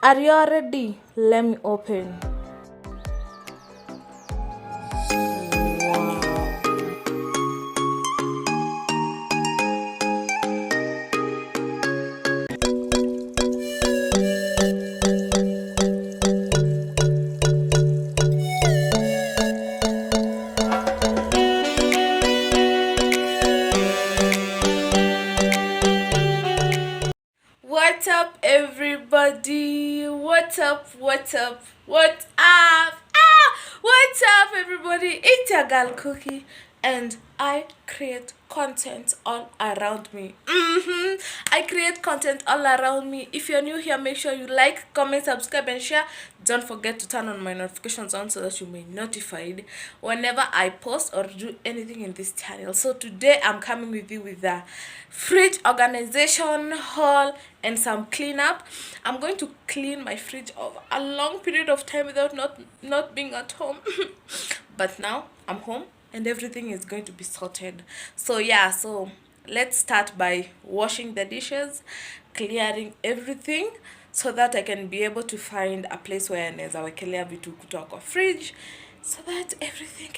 Are you all ready? Let me open. What's up, everybody? What's up? What's up? What's up? What's up, everybody? It's your girl Cookie, and I create content all around me. I create content all around me. If you're new here, make sure you like, comment, subscribe, and share. Don't forget to turn on my notifications on so that you may be notified whenever I post or do anything in this channel. So today I'm coming with you with the fridge organization haul and some cleanup. I'm going to clean my fridge over a long period of time without not being at home. But now I'm home and everything is going to be sorted. So yeah, so let's start by washing the dishes, clearing everything so that I can be able to find a place where naweza wekelea vitu kutoka kwa fridge so that everything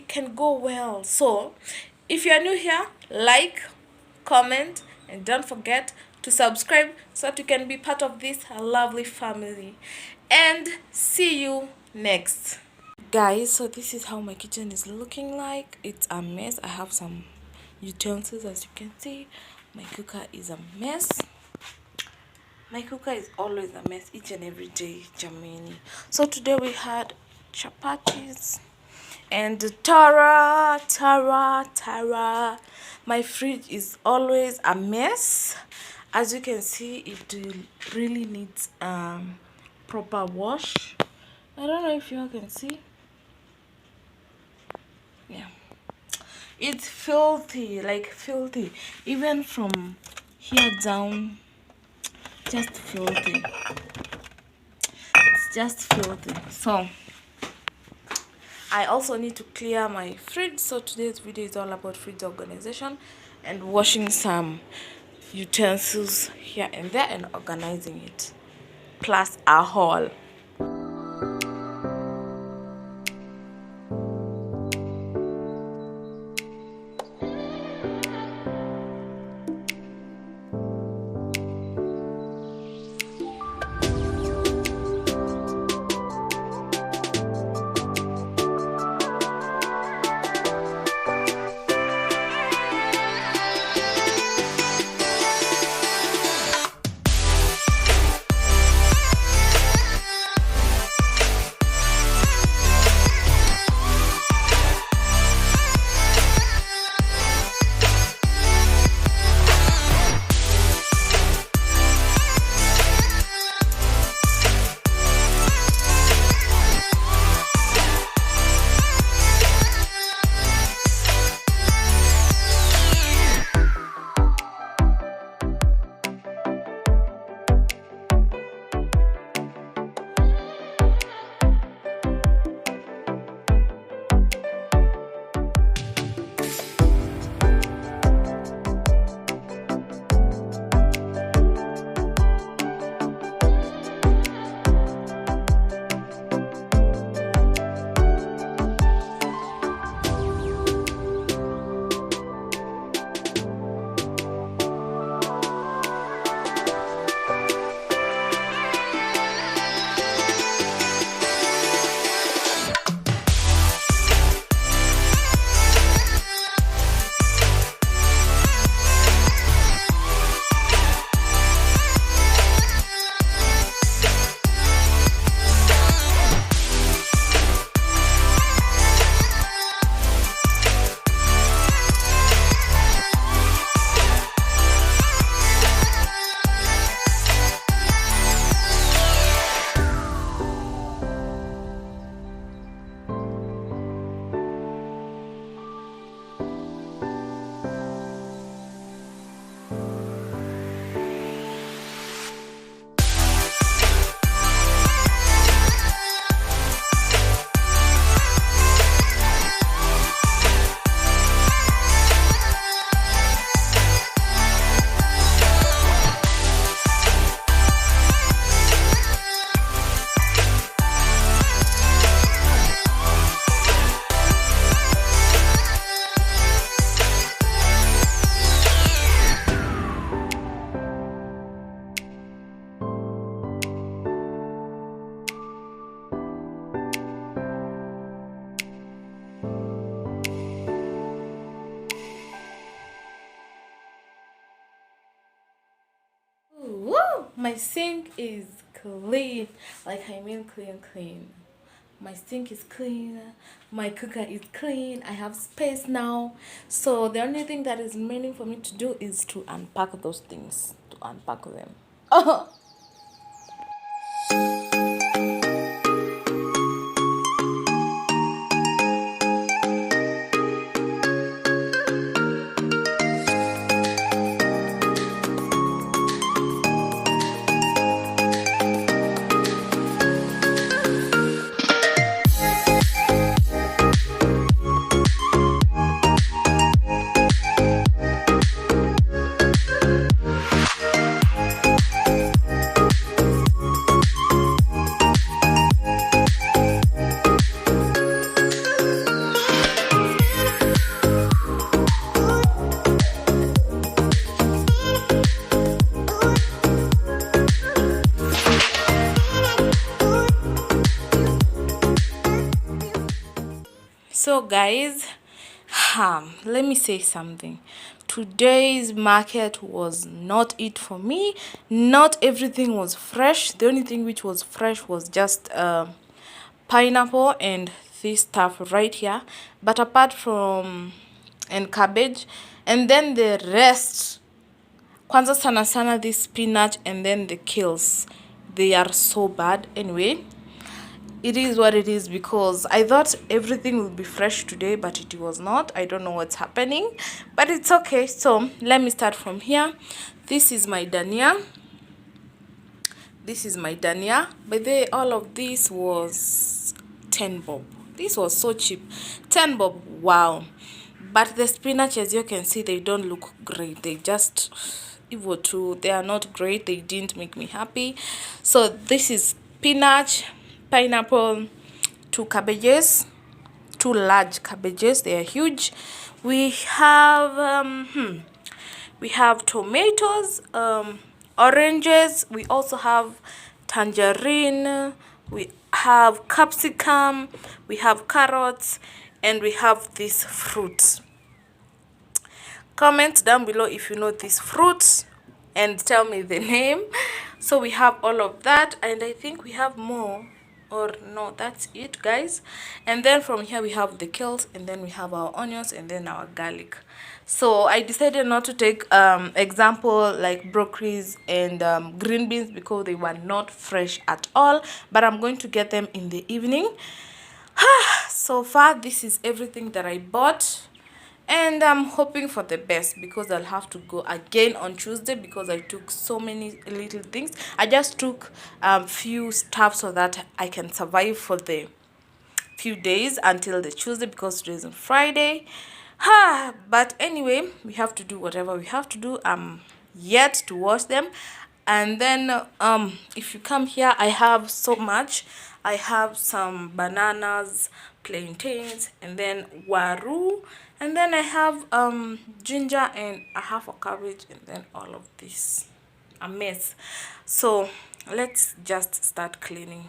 can go well. So if you are new here, like, comment, and don't forget to subscribe so that you can be part of this lovely family. And see you next. Guys, so this is how my kitchen is looking like. It's a mess. I have some utensils, as you can see. My cooker is a mess. My cooker is always a mess each and every day, jamani. So today we had chapatis and Tara. My fridge is always a mess. As you can see, it really needs proper wash. I don't know if you all can see. Yeah, it's filthy, like filthy, even from here down. Just filthy. It's just filthy. So I also need to clear my fridge. So today's video is all about fridge organization and washing some utensils here and there and organizing it, plus a haul. my sink is clean. Like, I mean clean, clean. My sink is clean. My cooker is clean. I have space now. So the only thing that is remaining for me to do is to unpack those things. To unpack them. So guys, let me say something. Today's market was not it for me. Not everything was fresh. The only thing which was fresh was just pineapple and this stuff right here. But apart from and cabbage, and then the rest, kwanza sana sana this spinach and then the kales, they are so bad. Anyway, it is what it is, because I thought everything would be fresh today, but it was not. I don't know what's happening, but it's okay. So let me start from here. This is my dania. This is my dania. By the way, all of this was 10 bob. This was so cheap. 10 bob. Wow. But the spinach, as you can see, they don't look great. They just evil too. They are not great. They didn't make me happy. So this is spinach, pineapple, 2 cabbages, 2 large cabbages. They are huge. We have tomatoes, oranges. We also have tangerine. We have capsicum. We have carrots, and we have these fruits. Comment down below if you know these fruits and tell me the name. So we have all of that, and I think we have more, or no, that's it guys. And then from here we have the kales, and then we have our onions, and then our garlic. So I decided not to take example like broccolis and green beans, because they were not fresh at all, but I'm going to get them in the evening. So far this is everything that I bought, and I'm hoping for the best, because I'll have to go again on Tuesday, because I took so many little things. I just took few stuff so that I can survive for the few days until the Tuesday, because today is on Friday. But anyway, we have to do whatever we have to do. I'm yet to wash them. And then if you come here, I have so much. I have some bananas, plantains, and then waru, and then I have ginger and a half a cabbage, and then all of this, a mess. So let's just start cleaning.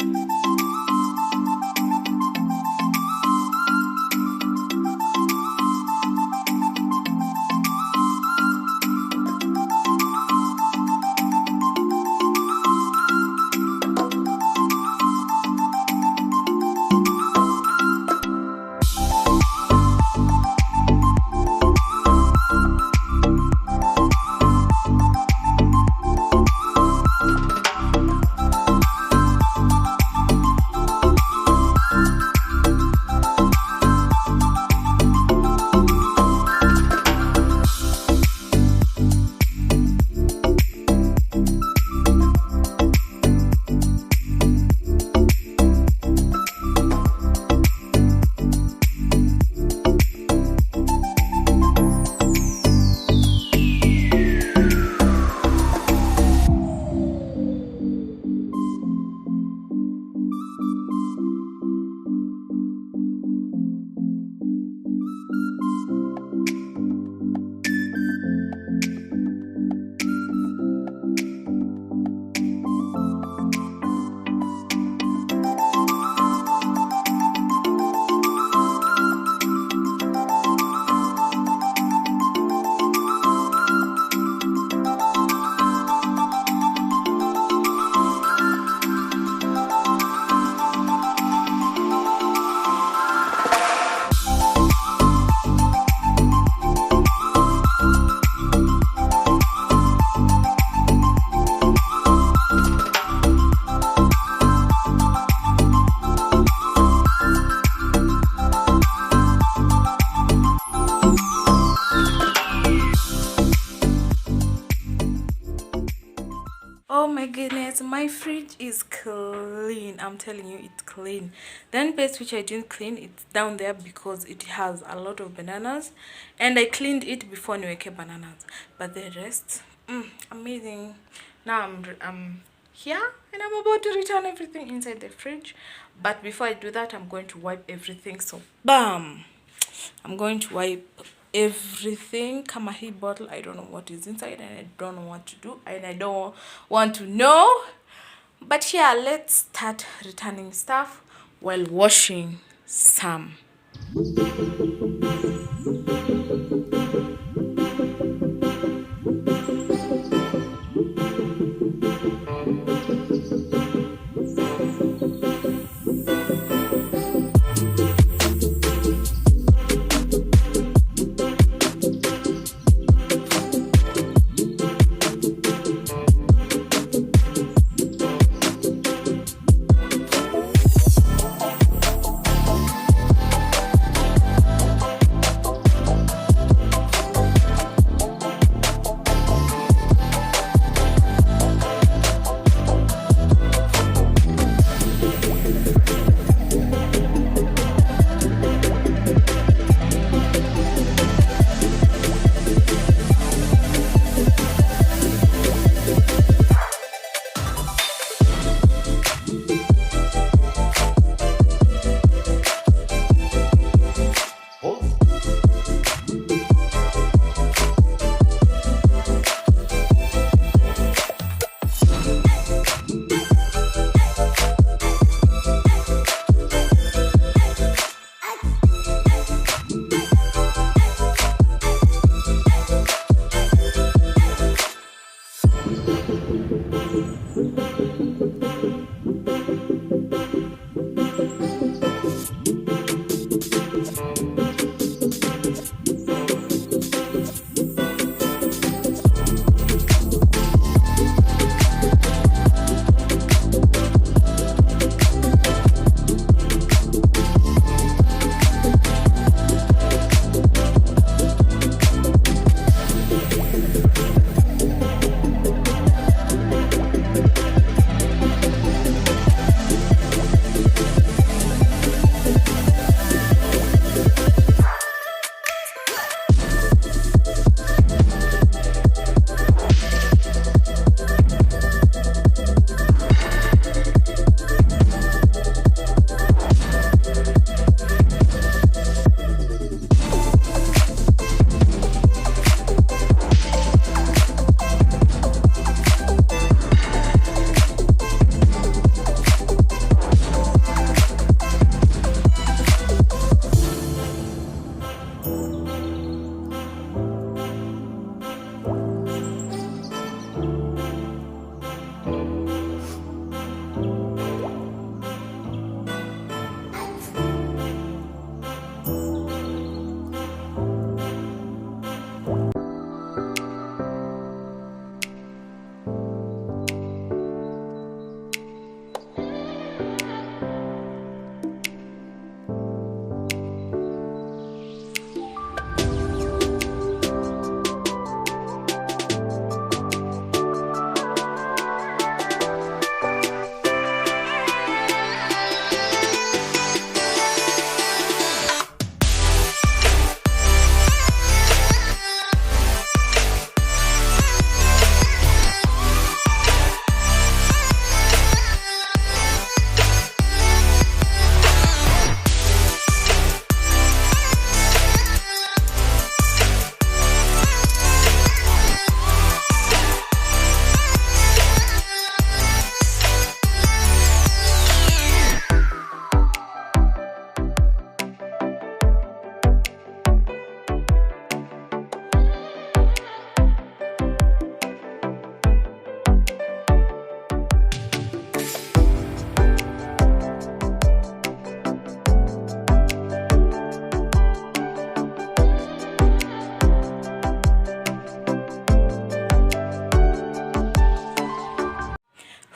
fridge is clean. I'm telling you, it's clean. Then place which I didn't clean, it's down there because it has a lot of bananas, and I cleaned it before niweke bananas. But the rest, amazing. Now I'm here and I'm about to return everything inside the fridge. But before I do that, I'm going to wipe everything. So bam, I'm going to wipe everything. Kama hii bottle, I don't know what is inside and I don't know what to do and I don't want to know. But yeah, let's start returning stuff while washing some.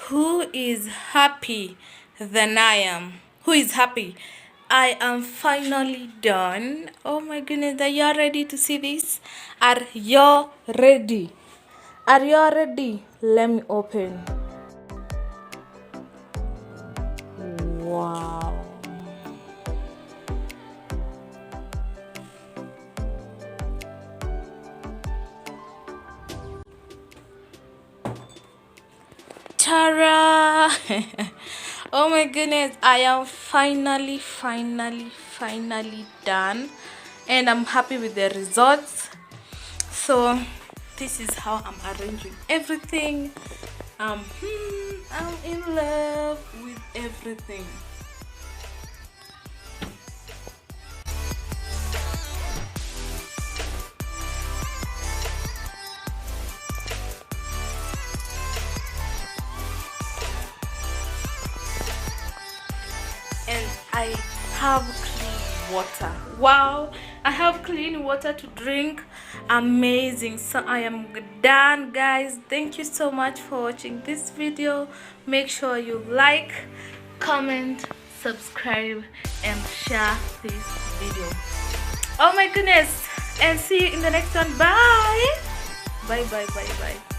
Who is happy than I am? Who is happy? I am finally done. Oh my goodness, are you ready to see this? Are you ready? Are you ready? Let me open. camera. Oh my goodness, I am finally done, and I'm happy with the results. So this is how I'm arranging everything. I'm in love with everything. And I have clean water. Wow, I have clean water to drink. Amazing. So I am done, guys. Thank you so much for watching this video. Make sure you like, comment, subscribe, and share this video. Oh my goodness, and see you in the next one. Bye bye.